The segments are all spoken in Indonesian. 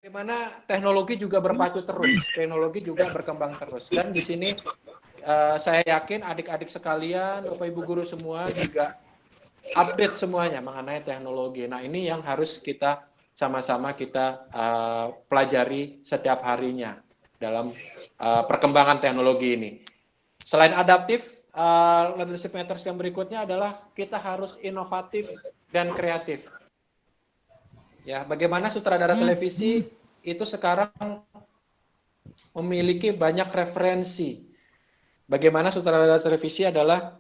Bagaimana teknologi juga berpacu terus, teknologi juga berkembang terus. Dan di sini saya yakin adik-adik sekalian, Bapak Ibu guru semua juga update semuanya mengenai teknologi. Nah, ini yang harus kita sama-sama kita pelajari setiap harinya dalam perkembangan teknologi ini. Selain adaptif, leadership matters yang berikutnya adalah kita harus inovatif dan kreatif. Ya, bagaimana sutradara televisi itu sekarang memiliki banyak referensi. Bagaimana sutradara televisi adalah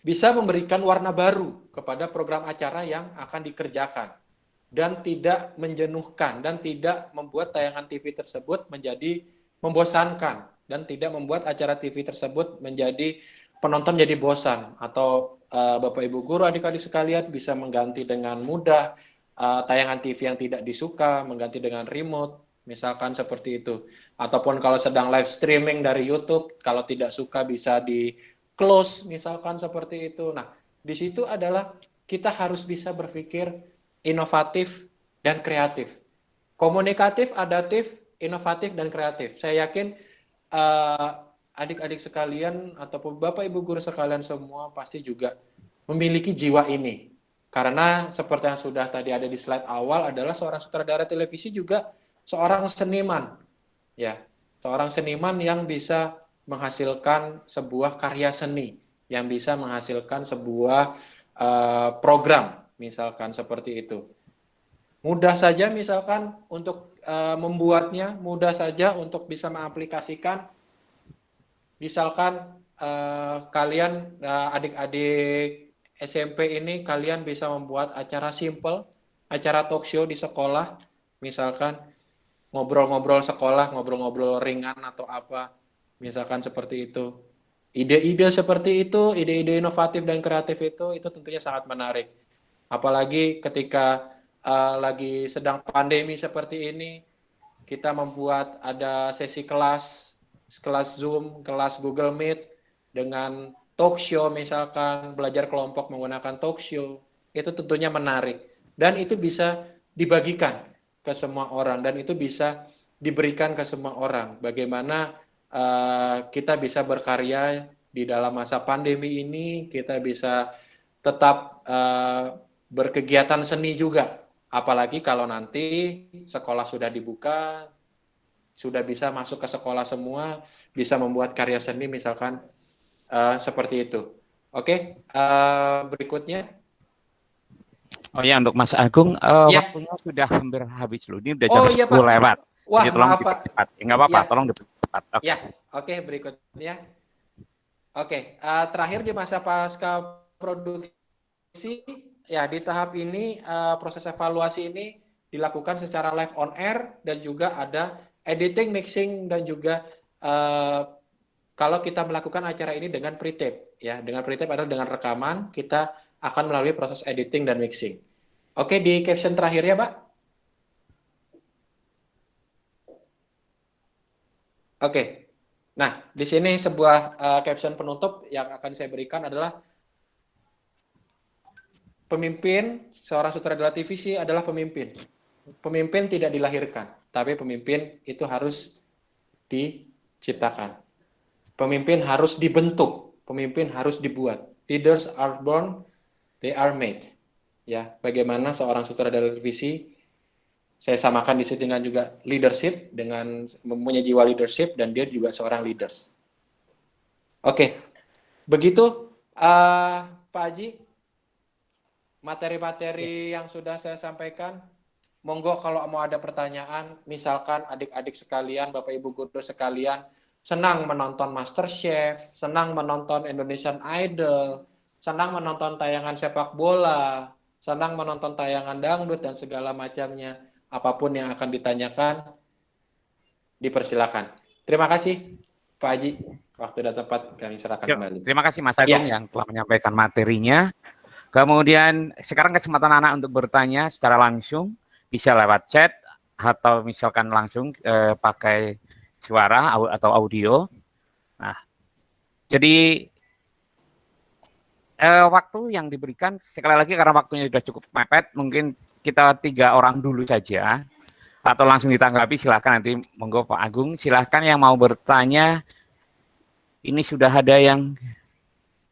bisa memberikan warna baru kepada program acara yang akan dikerjakan dan tidak menjenuhkan dan tidak membuat tayangan TV tersebut menjadi membosankan dan tidak membuat acara TV tersebut menjadi penonton jadi bosan atau Bapak Ibu guru adik-adik sekalian bisa mengganti dengan mudah tayangan TV yang tidak disuka, mengganti dengan remote, misalkan seperti itu. Ataupun kalau sedang live streaming dari YouTube, kalau tidak suka bisa di close, misalkan seperti itu. Nah, di situ adalah kita harus bisa berpikir inovatif dan kreatif. Komunikatif, adaptif, inovatif, dan kreatif. Saya yakin adik-adik sekalian ataupun Bapak Ibu guru sekalian semua pasti juga memiliki jiwa ini. Karena seperti yang sudah tadi ada di slide awal adalah seorang sutradara televisi juga seorang seniman. Ya, seorang seniman yang bisa menghasilkan sebuah karya seni, yang bisa menghasilkan sebuah program, misalkan seperti itu. Mudah saja misalkan untuk membuatnya, mudah saja untuk bisa mengaplikasikan. Misalkan kalian adik-adik SMP ini kalian bisa membuat acara simple, acara talk show di sekolah, misalkan ngobrol-ngobrol sekolah, ngobrol-ngobrol ringan atau apa, misalkan seperti itu. Ide-ide seperti itu, ide-ide inovatif dan kreatif itu tentunya sangat menarik. Apalagi ketika lagi sedang pandemi seperti ini, kita membuat ada sesi kelas Zoom, kelas Google Meet dengan talk show misalkan, belajar kelompok menggunakan talk show, itu tentunya menarik. Dan itu bisa dibagikan ke semua orang, dan itu bisa diberikan ke semua orang. Bagaimana kita bisa berkarya di dalam masa pandemi ini, kita bisa tetap berkegiatan seni juga. Apalagi kalau nanti sekolah sudah dibuka, sudah bisa masuk ke sekolah semua, bisa membuat karya seni misalkan seperti itu. Oke, berikutnya. Oh ya, untuk Mas Agung, Ya. waktunya sudah hampir habis loh. Ini udah jam Oh iya 10 Pak. lewat. Wah, Jadi tolong maaf Pak. dipercepat. Enggak apa-apa, Ya. tolong dipercepat. Okay. Ya, oke, berikutnya. Oke, terakhir di masa pasca produksi, ya di tahap ini proses evaluasi ini dilakukan secara live on air dan juga ada editing, mixing dan juga kalau kita melakukan acara ini dengan pre-tape, ya dengan pre-tape adalah dengan rekaman, kita akan melalui proses editing dan mixing. Oke, di caption terakhir ya, Pak. Oke. Nah, di sini sebuah caption penutup yang akan saya berikan adalah pemimpin, seorang sutradara TVC adalah pemimpin. Pemimpin tidak dilahirkan, tapi pemimpin itu harus diciptakan. Pemimpin harus dibentuk, pemimpin harus dibuat. Leaders are born, they are made. Ya, bagaimana seorang sutradara televisi saya samakan di sini dengan juga leadership, dengan mempunyai jiwa leadership dan dia juga seorang leaders. Oke, begitu Pak Haji, materi-materi yang sudah saya sampaikan. Monggo kalau mau ada pertanyaan, misalkan adik-adik sekalian, Bapak Ibu guru sekalian, senang menonton MasterChef, senang menonton Indonesian Idol, senang menonton tayangan sepak bola, senang menonton tayangan dangdut dan segala macamnya, apapun yang akan ditanyakan, dipersilakan. Terima kasih Pak Haji, waktu dan tempat kami serahkan kembali. Terima kasih Mas Agung yang telah menyampaikan materinya. Kemudian sekarang kesempatan anak untuk bertanya secara langsung, bisa lewat chat atau misalkan langsung pakai suara atau audio. Nah, jadi waktu yang diberikan sekali lagi karena waktunya sudah cukup mepet, mungkin kita 3 orang dulu saja. atau langsung ditanggapi, silahkan nanti monggo Pak Agung. Silahkan yang mau bertanya. Ini sudah ada yang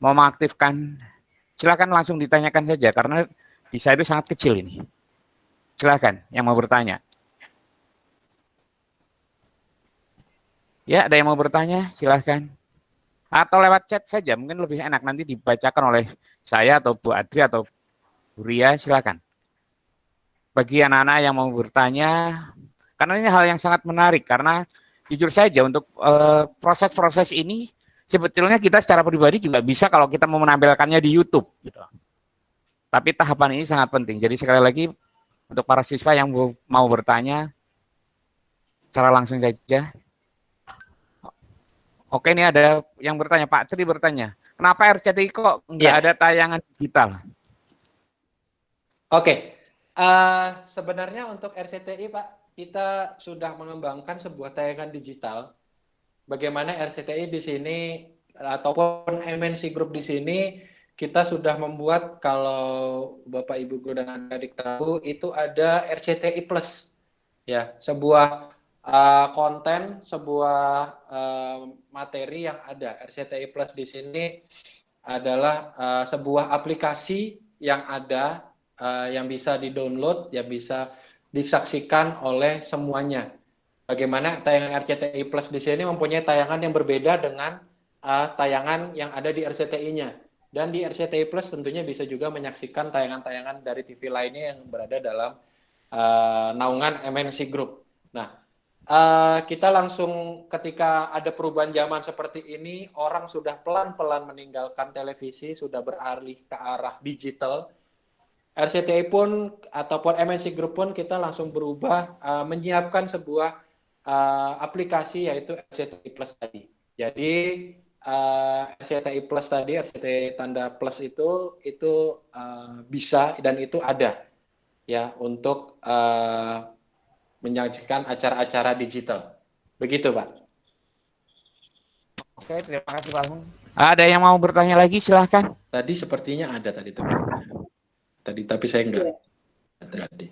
mau mengaktifkan. Silahkan langsung ditanyakan saja karena di saya itu sangat kecil ini. Silahkan yang mau bertanya. Ya, ada yang mau bertanya? Silahkan. Atau lewat chat saja, mungkin lebih enak nanti dibacakan oleh saya atau Bu Adri atau Bu Ria, silakan. Bagi anak-anak yang mau bertanya, karena ini hal yang sangat menarik, karena jujur saja untuk proses-proses ini, sebetulnya kita secara pribadi juga bisa kalau kita mau menampilkannya di YouTube. Gitu. Tapi tahapan ini sangat penting. Jadi sekali lagi, untuk para siswa yang mau bertanya, secara langsung saja. Oke, ini ada yang bertanya, Pak Tri bertanya, kenapa RCTI kok nggak ada tayangan digital? Oke, sebenarnya untuk RCTI Pak, kita sudah mengembangkan sebuah tayangan digital. Bagaimana RCTI di sini ataupun MNC Group di sini kita sudah membuat, kalau Bapak Ibu Guru dan adik-adik tahu, itu ada RCTI Plus, ya, sebuah konten, sebuah materi yang ada. RCTI Plus di sini adalah sebuah aplikasi yang ada, yang bisa di-download, yang bisa disaksikan oleh semuanya. Bagaimana tayangan RCTI Plus di sini mempunyai tayangan yang berbeda dengan tayangan yang ada di RCTI-nya. Dan di RCTI Plus tentunya bisa juga menyaksikan tayangan-tayangan dari TV lainnya yang berada dalam naungan MNC Group. Nah, kita langsung ketika ada perubahan zaman seperti ini, orang sudah pelan-pelan meninggalkan televisi, sudah beralih ke arah digital. RCTI pun ataupun MNC Group pun kita langsung berubah, menyiapkan sebuah aplikasi, yaitu RCTI Plus tadi. Jadi RCTI Plus tadi, RCTI tanda plus itu bisa dan itu ada ya untuk menyajikan acara-acara digital. Begitu, Pak. Oke, terima kasih Pak Agung. Ada yang mau bertanya lagi, silahkan. Tadi sepertinya ada tadi tuh. Tadi, tapi saya enggak. Tadi.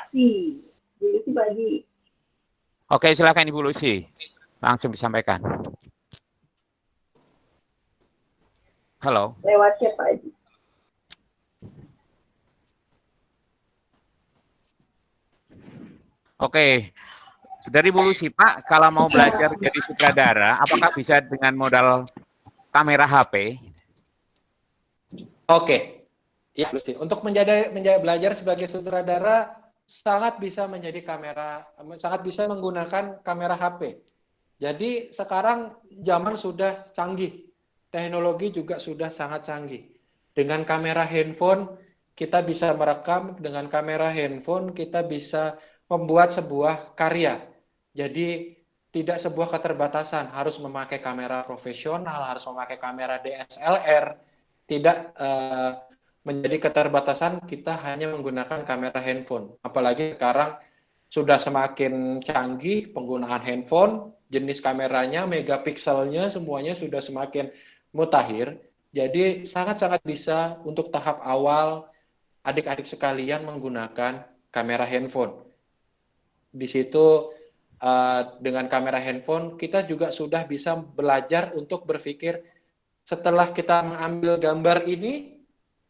Bu Lucy pagi. Oke, silahkan Ibu Lucy. Langsung disampaikan. Halo. Lewat chat Pak Haji. Oke, dari Bu Lucy, Pak, kalau mau belajar jadi sutradara, apakah bisa dengan modal kamera HP? Oke, ya, Lucy. Untuk belajar sebagai sutradara sangat bisa menggunakan kamera HP. Jadi sekarang zaman sudah canggih, teknologi juga sudah sangat canggih. Dengan kamera handphone kita bisa merekam, dengan kamera handphone kita bisa membuat sebuah karya. Jadi tidak sebuah keterbatasan harus memakai kamera profesional, harus memakai kamera DSLR, tidak menjadi keterbatasan kita hanya menggunakan kamera handphone. Apalagi sekarang sudah semakin canggih penggunaan handphone, jenis kameranya, megapikselnya, semuanya sudah semakin mutakhir. Jadi sangat-sangat bisa untuk tahap awal adik-adik sekalian menggunakan kamera handphone. Di situ dengan kamera handphone kita juga sudah bisa belajar untuk berpikir, setelah kita mengambil gambar ini,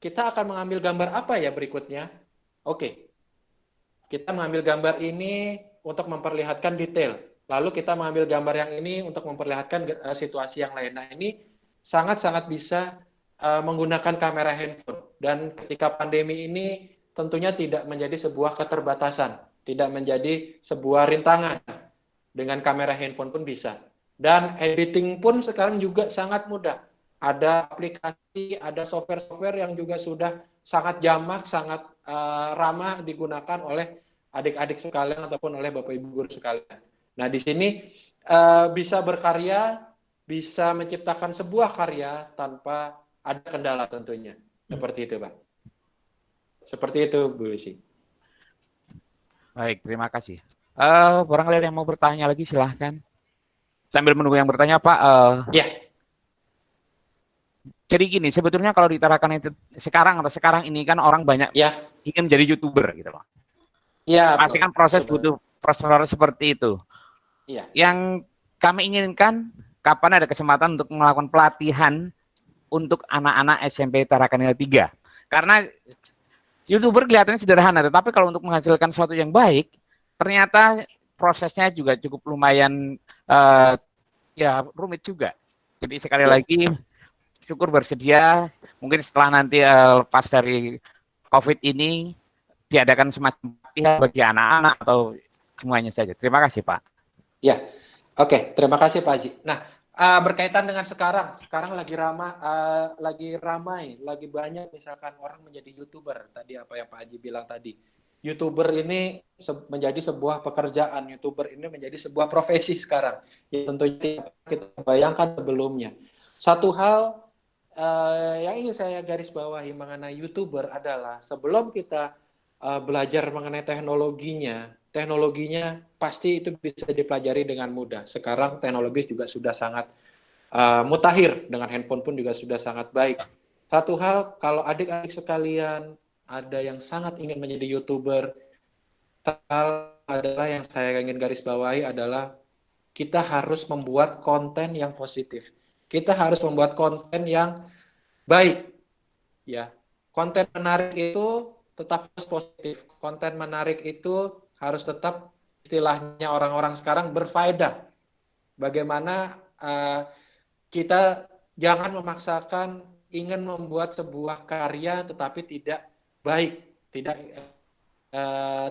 kita akan mengambil gambar apa ya berikutnya? Oke, kita mengambil gambar ini untuk memperlihatkan detail. Lalu kita mengambil gambar yang ini untuk memperlihatkan situasi yang lain. Nah, ini sangat-sangat bisa menggunakan kamera handphone. Dan ketika pandemi ini tentunya tidak menjadi sebuah keterbatasan, tidak menjadi sebuah rintangan. Dengan kamera handphone pun bisa. Dan editing pun sekarang juga sangat mudah. Ada aplikasi, ada software-software yang juga sudah sangat jamak, sangat ramah digunakan oleh adik-adik sekalian ataupun oleh Bapak Ibu guru sekalian. Nah, di sini bisa berkarya, bisa menciptakan sebuah karya tanpa ada kendala tentunya. Seperti itu, Pak. Seperti itu, Bu Lucy. Baik, terima kasih. Barangkali yang mau bertanya lagi, silahkan. Sambil menunggu yang bertanya, Pak. Ya. Jadi gini, sebetulnya kalau ditarakan itu sekarang ini kan orang banyak ingin menjadi YouTuber gitu loh. Iya, Pasti betul. kan proses Betul banget. butuh proses seperti itu. Iya. Yang kami inginkan kapan ada kesempatan untuk melakukan pelatihan untuk anak-anak SMP Tarakan 3. Karena YouTuber kelihatannya sederhana, tetapi kalau untuk menghasilkan sesuatu yang baik, ternyata prosesnya juga cukup lumayan uh, ya rumit juga. Jadi sekali Iya. lagi syukur bersedia mungkin setelah nanti lepas dari COVID ini diadakan semacam pelatihan bagi anak-anak atau semuanya saja. Terima kasih Pak. Ya, oke, terima kasih Pak Haji. Nah, berkaitan dengan sekarang lagi ramai, lagi banyak misalkan orang menjadi YouTuber. Tadi apa yang Pak Haji bilang tadi, YouTuber ini menjadi sebuah pekerjaan, YouTuber ini menjadi sebuah profesi sekarang. Yang tentunya kita bayangkan sebelumnya. Satu hal yang ingin saya garis bawahi mengenai YouTuber adalah sebelum kita belajar mengenai teknologinya pasti itu bisa dipelajari dengan mudah. Sekarang teknologi juga sudah sangat mutakhir, dengan handphone pun juga sudah sangat baik. Satu hal, kalau adik-adik sekalian ada yang sangat ingin menjadi YouTuber, hal adalah yang saya ingin garis bawahi adalah kita harus membuat konten yang positif. Kita harus membuat konten yang baik, ya. Konten menarik itu tetap harus positif. Konten menarik itu harus tetap, istilahnya orang-orang sekarang, berfaedah. Bagaimana kita jangan memaksakan ingin membuat sebuah karya tetapi tidak baik,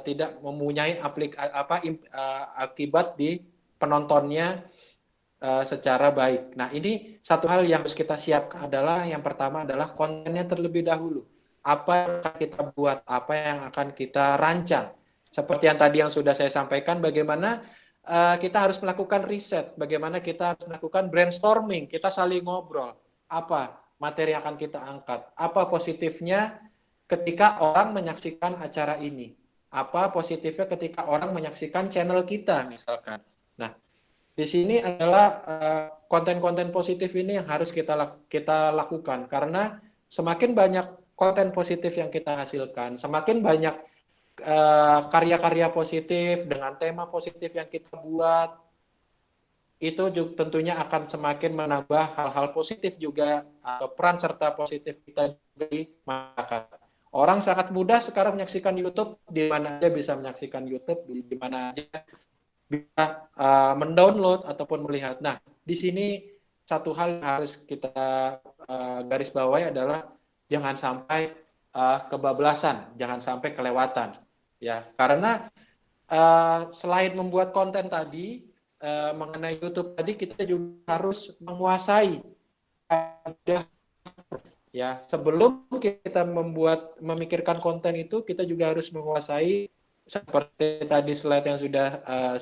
tidak mempunyai akibat di penontonnya secara baik. Nah, ini satu hal yang harus kita siapkan adalah yang pertama adalah kontennya terlebih dahulu. Apa yang akan kita buat, apa yang akan kita rancang. Seperti yang tadi yang sudah saya sampaikan, bagaimana kita harus melakukan riset, bagaimana kita harus melakukan brainstorming, kita saling ngobrol. Apa materi yang akan kita angkat, apa positifnya ketika orang menyaksikan acara ini, apa positifnya ketika orang menyaksikan channel kita misalkan. Nah, di sini adalah konten-konten positif ini yang harus kita lakukan, karena semakin banyak konten positif yang kita hasilkan, semakin banyak karya-karya positif dengan tema positif yang kita buat, itu juga tentunya akan semakin menambah hal-hal positif juga atau peran serta positif kita di masyarakat. Orang sangat mudah sekarang menyaksikan YouTube, di mana aja bisa menyaksikan YouTube, di mana aja bisa mendownload ataupun melihat. Nah, di sini satu hal yang harus kita garis bawahi adalah jangan sampai kebablasan, jangan sampai kelewatan, ya. Karena selain membuat konten tadi mengenai YouTube tadi, kita juga harus menguasai ada, ya. Sebelum kita memikirkan konten itu, kita juga harus menguasai seperti tadi slide yang sudah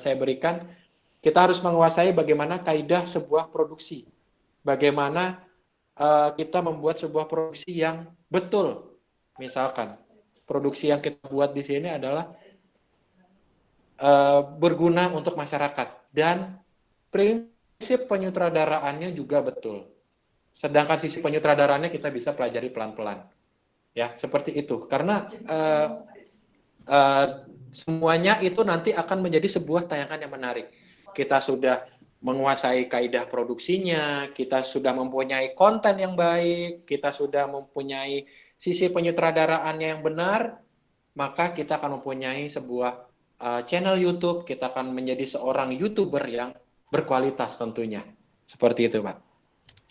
saya berikan, kita harus menguasai bagaimana kaidah sebuah produksi. Bagaimana kita membuat sebuah produksi yang betul. Misalkan, produksi yang kita buat di sini adalah berguna untuk masyarakat. Dan prinsip penyutradaraannya juga betul. Sedangkan sisi penyutradaraannya kita bisa pelajari pelan-pelan. Ya, seperti itu. Karena semuanya itu nanti akan menjadi sebuah tayangan yang menarik. Kita sudah menguasai kaidah produksinya, kita sudah mempunyai konten yang baik, kita sudah mempunyai sisi penyutradaraannya yang benar, maka kita akan mempunyai sebuah channel YouTube, kita akan menjadi seorang YouTuber yang berkualitas tentunya. Seperti itu, Pak.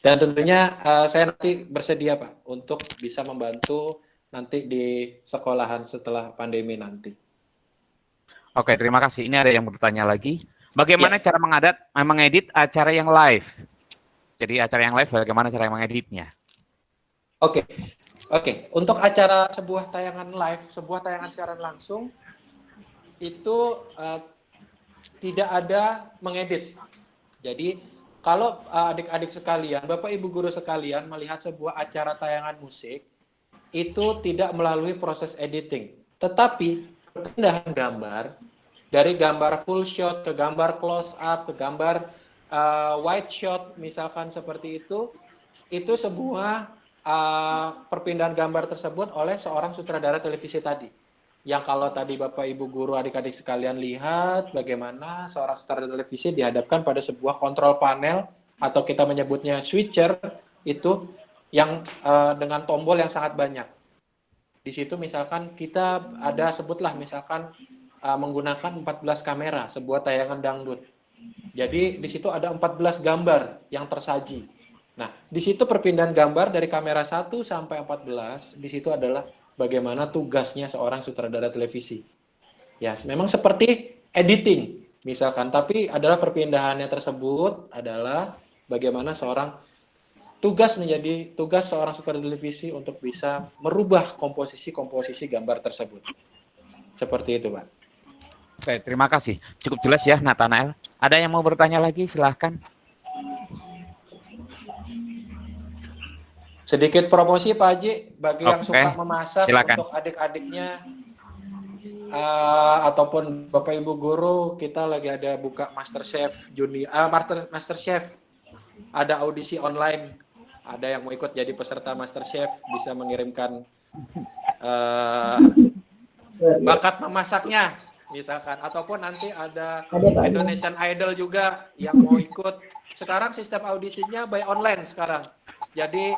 Dan tentunya saya nanti bersedia, Pak, untuk bisa membantu nanti di sekolahan setelah pandemi nanti. Oke, terima kasih. Ini ada yang bertanya lagi. Bagaimana Ya. cara mengedit acara yang live? Jadi acara yang live bagaimana cara mengeditnya? Oke. Untuk acara sebuah tayangan live, sebuah tayangan siaran langsung, itu tidak ada mengedit. Jadi kalau adik-adik sekalian, Bapak Ibu guru sekalian melihat sebuah acara tayangan musik, itu tidak melalui proses editing. Tetapi perpindahan gambar dari gambar full shot ke gambar close up ke gambar wide shot misalkan seperti itu sebuah perpindahan gambar tersebut oleh seorang sutradara televisi tadi. yang kalau tadi Bapak Ibu guru adik-adik sekalian lihat bagaimana seorang sutradara televisi dihadapkan pada sebuah kontrol panel atau kita menyebutnya switcher itu yang dengan tombol yang sangat banyak. Di situ misalkan kita ada sebutlah misalkan menggunakan 14 kamera sebuah tayangan dangdut. Jadi di situ ada 14 gambar yang tersaji. Nah, di situ perpindahan gambar dari kamera 1 sampai 14 di situ adalah bagaimana tugasnya seorang sutradara televisi. Ya, memang seperti editing misalkan, tapi adalah perpindahannya tersebut adalah bagaimana tugas seorang sutradara televisi untuk bisa merubah komposisi gambar tersebut. Seperti itu, Pak. Oke, terima kasih. Cukup jelas ya, Nathanael. Ada yang mau bertanya lagi? Silahkan. Sedikit promosi Pak Haji bagi yang suka memasak silakan. Untuk adik-adiknya ataupun Bapak Ibu guru, kita lagi ada buka MasterChef MasterChef. Ada audisi online. Ada yang mau ikut jadi peserta MasterChef bisa mengirimkan bakat memasaknya misalkan, ataupun nanti ada Indonesian Idol juga yang mau ikut. Sekarang sistem audisinya by online sekarang. Jadi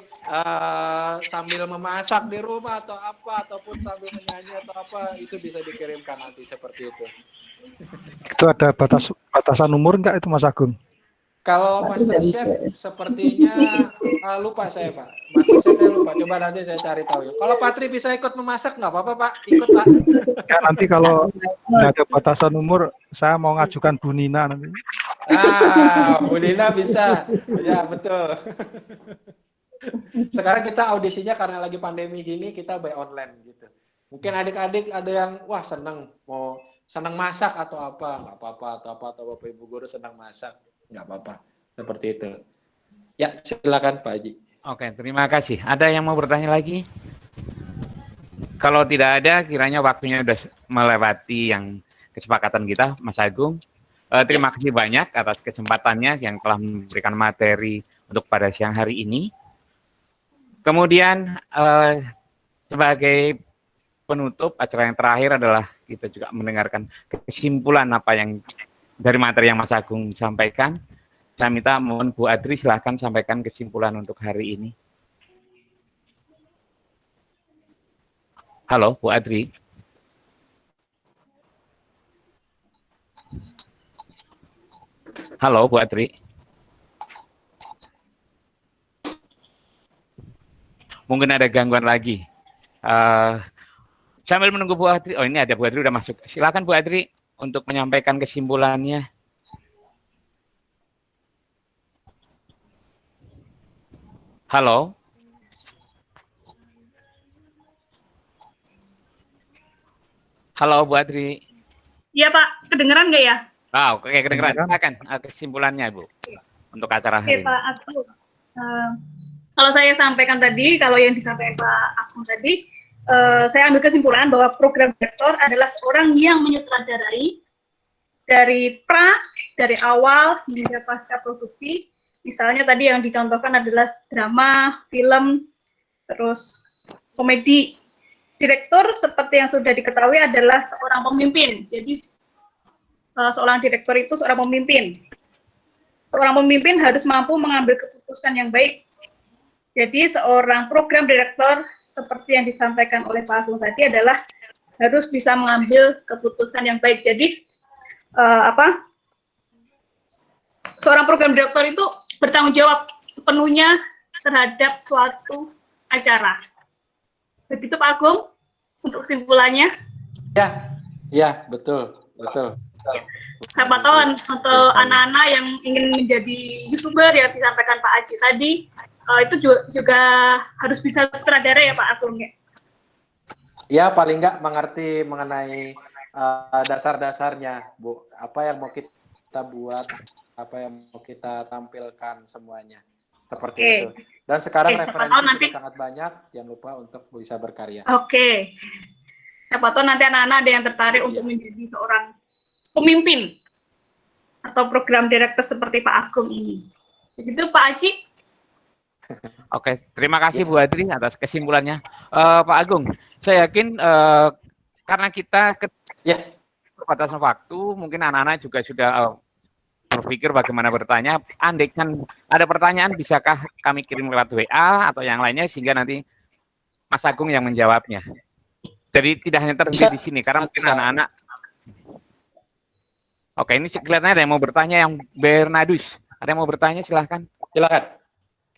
sambil memasak di rumah atau apa, ataupun sambil menyanyi atau apa, itu bisa dikirimkan nanti seperti itu. Itu ada batasan umur nggak itu Mas Agung? Kalau MasterChef sepertinya lupa saya Pak. MasterChef saya lupa. Coba nanti saya cari tahu ya. Kalau Patri bisa ikut memasak nggak apa-apa Pak? Ikut Pak. Ya, nanti kalau nggak ada batasan umur, saya mau ngajukan Bu Nina nanti. Bu Nina bisa. Ya betul. Sekarang kita audisinya karena lagi pandemi gini, kita by online gitu. Mungkin adik-adik ada yang wah senang masak atau apa, nggak apa-apa, atau Bapak Ibu guru senang masak, nggak apa-apa, seperti itu. Ya silakan Pak Haji. Oke, terima kasih. Ada yang mau bertanya lagi? Kalau tidak ada, kiranya waktunya sudah melewati yang kesepakatan kita, Mas Agung. Terima kasih banyak atas kesempatannya yang telah memberikan materi untuk pada siang hari ini. Kemudian sebagai penutup acara yang terakhir adalah kita juga mendengarkan kesimpulan apa yang dari materi yang Mas Agung sampaikan. Saya minta mohon Bu Adri silahkan sampaikan kesimpulan untuk hari ini. Halo Bu Adri. Halo Bu Adri. Mungkin ada gangguan lagi. Sambil menunggu Bu Adri, oh ini ada Bu Adri udah masuk. Silakan Bu Adri untuk menyampaikan kesimpulannya. Halo. Halo Bu Adri. Iya Pak, kedengeran nggak ya? Oke, kedengeran. Silakan kesimpulannya Bu untuk acara hari ini. Pak Agung. Kalau saya sampaikan tadi, kalau yang disampaikan Pak Agung tadi, saya ambil kesimpulan bahwa program direktor adalah seorang yang menyutradarai dari awal hingga pasca produksi. Misalnya tadi yang dicontohkan adalah drama, film, terus komedi. Direktur seperti yang sudah diketahui adalah seorang pemimpin. Jadi seorang direktur itu seorang pemimpin. Seorang pemimpin harus mampu mengambil keputusan yang baik. Jadi seorang program direktur seperti yang disampaikan oleh Pak Agung tadi adalah harus bisa mengambil keputusan yang baik. Jadi seorang program direktur itu bertanggung jawab sepenuhnya terhadap suatu acara. Begitu Pak Agung untuk kesimpulannya. Ya, betul. Siapa tahu untuk anak-anak yang ingin menjadi YouTuber yang disampaikan Pak Aji tadi, itu juga harus bisa sutradara ya Pak Agung ya? Ya, paling nggak mengerti mengenai dasar-dasarnya, Bu. Apa yang mau kita buat, apa yang mau kita tampilkan semuanya. Seperti itu. Dan sekarang referensi sangat banyak, jangan lupa untuk bisa berkarya. Oke. Siapa tahu nanti anak-anak ada yang tertarik untuk menjadi seorang pemimpin atau program direktur seperti Pak Agung ini. Begitu Pak Aji. Oke, terima kasih Bu Adri atas kesimpulannya. Pak Agung, saya yakin karena kita Ya, keterbatasan waktu, mungkin anak-anak juga sudah berpikir bagaimana bertanya. Andaikan ada pertanyaan, bisakah kami kirim lewat WA atau yang lainnya sehingga nanti Mas Agung yang menjawabnya. Jadi tidak hanya terhenti Bisa. di sini, karena mungkin Bisa. anak-anak. Oke, ini kelihatannya ada yang mau bertanya, yang Bernadus. Ada yang mau bertanya, silahkan.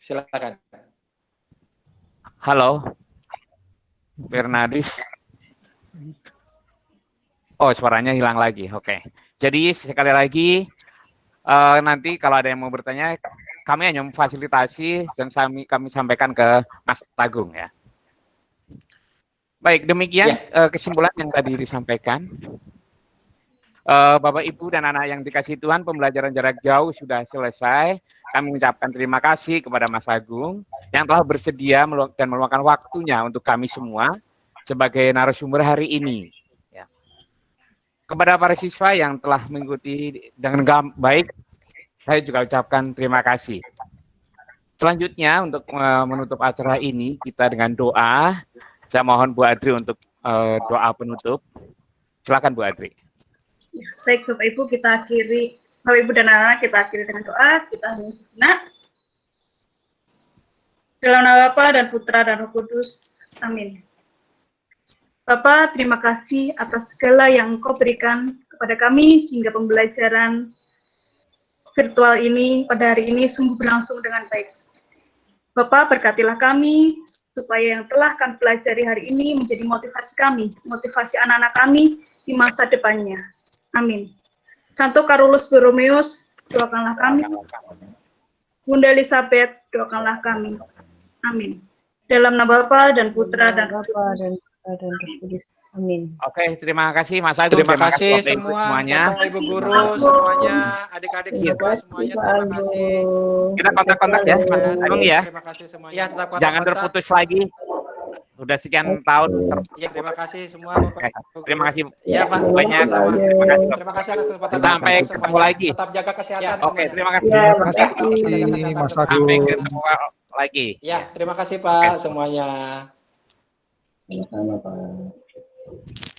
silakan. Halo, Bernadus. Oh, suaranya hilang lagi. Oke. Jadi sekali lagi, nanti kalau ada yang mau bertanya, kami hanya memfasilitasi dan kami sampaikan ke Mas Agung ya. Baik, demikian kesimpulan yang tadi disampaikan. Bapak, Ibu, dan anak yang dikasih Tuhan, pembelajaran jarak jauh sudah selesai. Kami mengucapkan terima kasih kepada Mas Agung yang telah bersedia dan meluangkan waktunya untuk kami semua sebagai narasumber hari ini. Ya. Kepada para siswa yang telah mengikuti dengan baik, saya juga ucapkan terima kasih. Selanjutnya, untuk menutup acara ini, kita dengan doa. Saya mohon Bu Adri untuk doa penutup. Silakan Bu Adri. Ya, baik Bapak Ibu, kita akhiri, Bapak Ibu dan anak-anak, kita akhiri dengan doa, kita hening sejenak. Dalam nama Bapa dan Putra dan Roh Kudus, amin. Bapak, terima kasih atas segala yang Engkau berikan kepada kami, sehingga pembelajaran virtual ini pada hari ini sungguh berlangsung dengan baik. Bapak, berkatilah kami, supaya yang telah kami pelajari hari ini menjadi motivasi kami, motivasi anak-anak kami di masa depannya. Amin. Santo Carolus Borromeus, doakanlah kami. Bunda Elizabeth, doakanlah kami. Amin. Dalam nama Bapa dan Putra dan Roh Kudus. Amin. Oke, terima kasih Mas Agung. Terima kasih Bapak, Ibu semua, semuanya. Bapak Ibu guru semuanya, adik-adik semua semuanya, terima kasih. Kita kontak-kontak ya, Mas Agung ya. Terima kasih semuanya. Ya, tetap kontak-kontak. Jangan terputus lagi. Udah sekian tahun Ya, terima kasih semua Bapak. Terima kasih Ya, Pak. banyak. Terima kasih. Terima kasih. Terima kasih atas kesempatan. Sampai ketemu lagi. Tetap jaga kesehatan. Ya, oke, semuanya. terima kasih. Terima kasih Mas Sampai Agung. ketemu lagi. Ya, terima kasih Pak semuanya. Sama-sama, Pak.